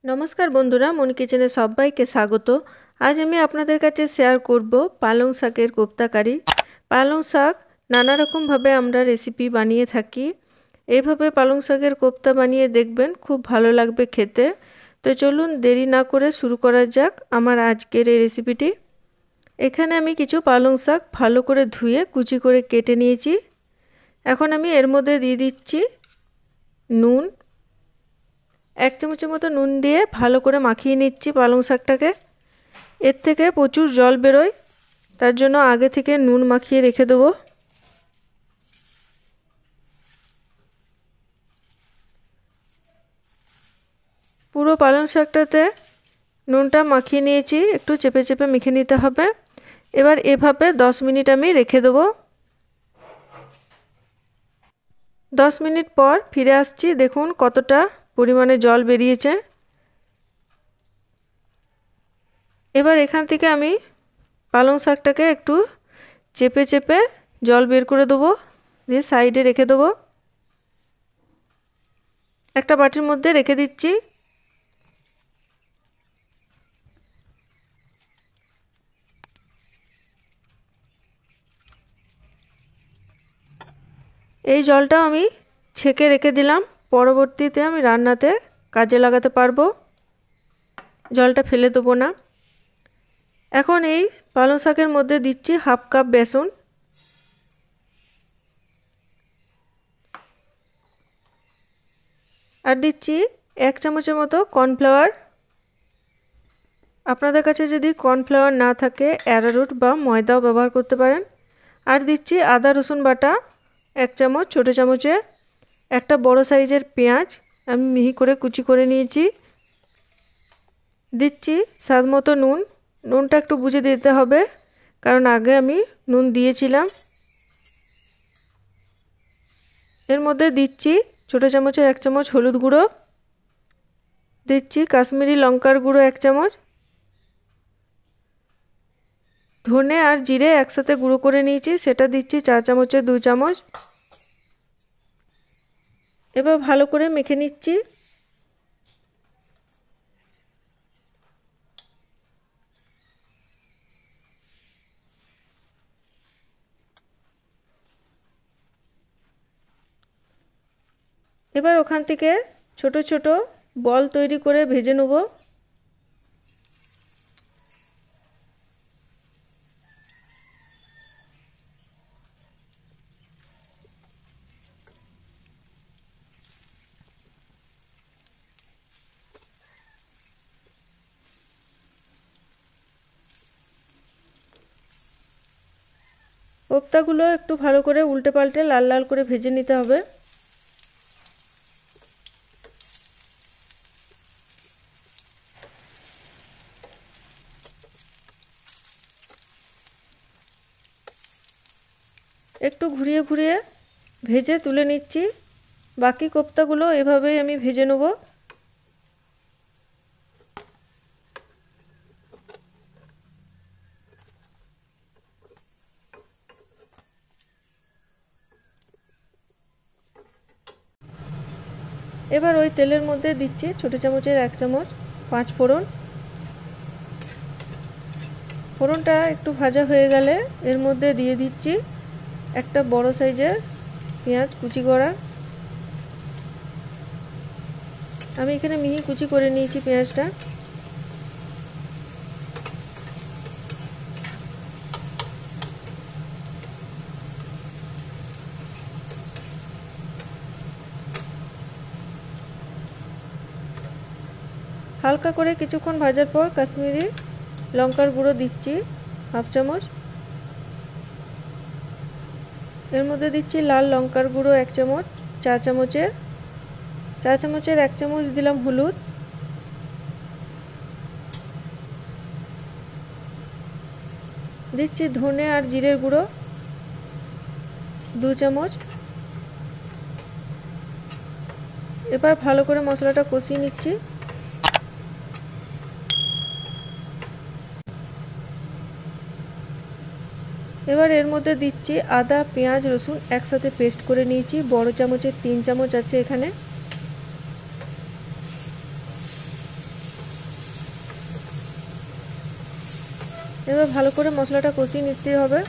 नमस्कार बंधुरा मन किचेने सबाइके स्वागत। आज आमी आपनादेर काछे शेयर करब पालং शाकेर कोफ्ताकारी। पालং शाक नाना रकम भावे आमरा रेसिपि बानिये थाकी। एइभावे पालং शाकेर कोफ्ता बानिये देखबेन, खूब भालो लागबे खेते। तो चलुन देरी ना करे शुरू करा जाक आमार आजकेर एइ रेसिपिटी। एखाने आमी किछु पालং शाक भालो करे धुए कुचि करे केटे नियेछि। एखन आमी एर मध्ये दिये दिच्छि नुन। एक चामचेर मतो नुन दिए भालो करे माखिए निচ্ছি पालং शाकटाके। एर थेके प्रचुर जल बेरोय, तार जोन्नो आगे थेके नुन माखिए रेखे देब। पुरो पालং शाकटाते नुनटा माखिए निয়েছি, एकटू चेपे चेपे मेखे निते होबे। एबार एभाবে 10 मिनिट आमी रेखे देब। 10 मिनिट पर फिरे आसছি, देखुन कतटा परिमाणे जल बेरिয়েছে। এবার এখান থেকে আমি পালং শাকটাকে একটু চেপে চেপে জল বের করে দেব, দিয়ে সাইডে রেখে দেব। একটা বাটির মধ্যে রেখে দিচ্ছি। এই জলটা আমি ছেঁকে রেখে দিলাম, পরবর্তীতে আমি রান্নাতে কাজে লাগাতে পারবো। জলটা ফেলে দেব না। এখন এই পালং শাকের মধ্যে দিচ্ছি হাফ কাপ বেসন। আর দিচ্ছি 1 চামচের মতো কর্নফ্লাওয়ার। আপনাদের কাছে যদি কর্নফ্লাওয়ার না থাকে অ্যারারুট বা ময়দাও ব্যবহার করতে পারেন। আর দিচ্ছি আদা রসুন বাটা 1 চামচ ছোট চামচে। একটা বড় সাইজের পেঁয়াজ আমি মিহি করে কুচি করে নিয়েছি। দিচ্ছি স্বাদ মতো নুন। নুনটা একটু বুঝে দিতে হবে, কারণ আগে আমি নুন দিয়েছিলাম। এর মধ্যে দিচ্ছি ছোট চামচের 1 চামচ হলুদ গুঁড়ো। দিচ্ছি কাশ্মীরি লঙ্কার গুঁড়ো 1 চামচ। ধনে আর জিরে একসাথে গুঁড়ো করে নিয়েছি, সেটা দিচ্ছি 4 চামচে 2 চামচ। এবার ভালো করে মেখে নিচ্ছি। এবার ওখান থেকে ছোট ছোট বল তৈরি করে ভেজে নেব। কোপ্তাগুলো একটু ভালো করে উল্টে পাল্টে লাল লাল করে ভেজে নিতে হবে। একটু ঘুরিয়ে ঘুরিয়ে ভেজে তুলে নিচ্ছি। বাকি কোপ্তাগুলো এভাবেই আমি ভেজে নেব। এবার ওই তেলের মধ্যে দিচ্ছি ছোট চামচের 1 চামচ 5 ফোড়ন। ফোড়নটা একটু ভাজা হয়ে গেলে এর মধ্যে দিয়ে দিচ্ছি একটা বড় সাইজের পেঁয়াজ কুচি করা। আমি এখানে মিহি কুচি করে নিয়েছি পেঁয়াজটা। হালকা করে কিছুক্ষণ ভাজার পর কাশ্মীরি লঙ্কার গুঁড়ো দিচ্ছি হাফ চামচ। এর মধ্যে দিচ্ছি লাল লঙ্কার গুঁড়ো 1 চামচ 4 চামচের 1 চামচ দিলাম হলুদ। দিচ্ছি ধনে আর জিরের গুঁড়ো 2 চামচ। এবার ভালো করে মশলাটা কষিয়ে নিচ্ছি। এবার এর মধ্যে দিচ্ছি আদা পেঁয়াজ রসুন একসাথে পেস্ট করে নিয়েছি, বড় চামচের 3 চামচ আছে এখানে। এবার ভালো করে মশলাটা কষিয়ে নিতে হবে।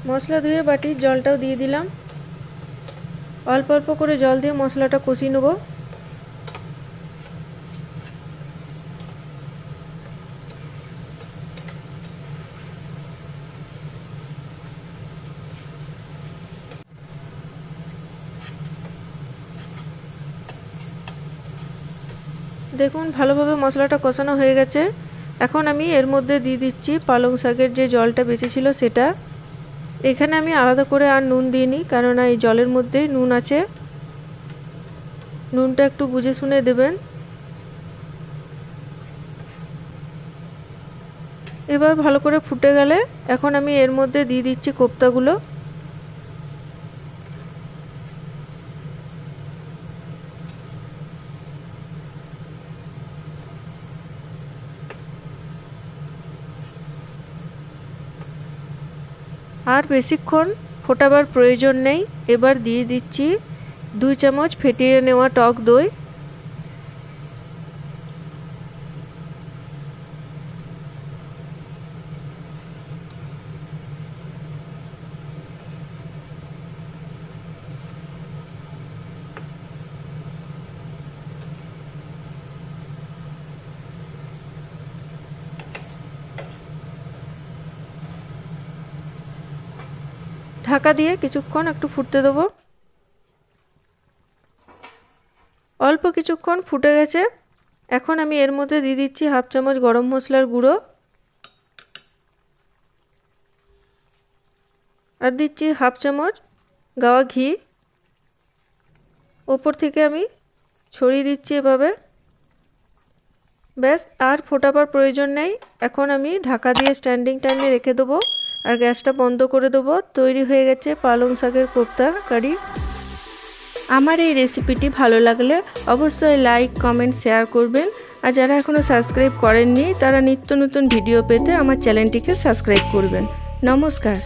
মশলা ধুয়ে বাটির জলটাও দিয়ে দিলাম। অল্প অল্প করে জল দিয়ে মশলাটা কষিয়ে নেব। দেখুন ভালোভাবে মশলাটা কষানো হয়ে গেছে। এখন আমি এর মধ্যে দিয়ে দিচ্ছি পালং শাকের যে জলটা বেঁচেছিল সেটা। এখানে আমি আলাদা করে আর নুন দিইনি, কারণ এই জলের মধ্যেই নুন আছে। নুনটা একটু বুঝে শুনে দেবেন। এবার ভালো করে ফুটে গেলে এখন আমি এর মধ্যে দিয়ে দিচ্ছি কোপ্তাগুলো। আর বেশিক্ষণ ফোটাবার প্রয়োজন নেই। এবার দিয়ে দিচ্ছি 2 চামচ ফেটিয়ে নেওয়া টক দই। ঢাকা দিয়ে কিছুক্ষণ একটু ফুটতে দেবো। অল্প কিছুক্ষণ ফুটে গেছে। এখন আমি এর মধ্যে দিয়ে দিচ্ছি 1/2 চামচ গরম মশলার গুঁড়ো, আর দিচ্ছি 1/2 চামচ গাওয়া ঘি। ওপর থেকে আমি ছড়িয়ে দিচ্ছি এভাবে। ব্যাস, আর ফোটাবার প্রয়োজন নেই। এখন আমি ঢাকা দিয়ে স্ট্যান্ডিং টাইমে রেখে দেবো আর গ্যাসটা বন্ধ করে দেবো। তৈরি হয়ে গেছে পালং শাকের কোপ্তা কারি। আমার এই রেসিপিটি ভালো লাগলে অবশ্যই লাইক, কমেন্ট, শেয়ার করবেন। আর যারা এখনও সাবস্ক্রাইব করেননি তারা নিত্য নতুন ভিডিও পেতে আমার চ্যানেলটিকে সাবস্ক্রাইব করবেন। নমস্কার।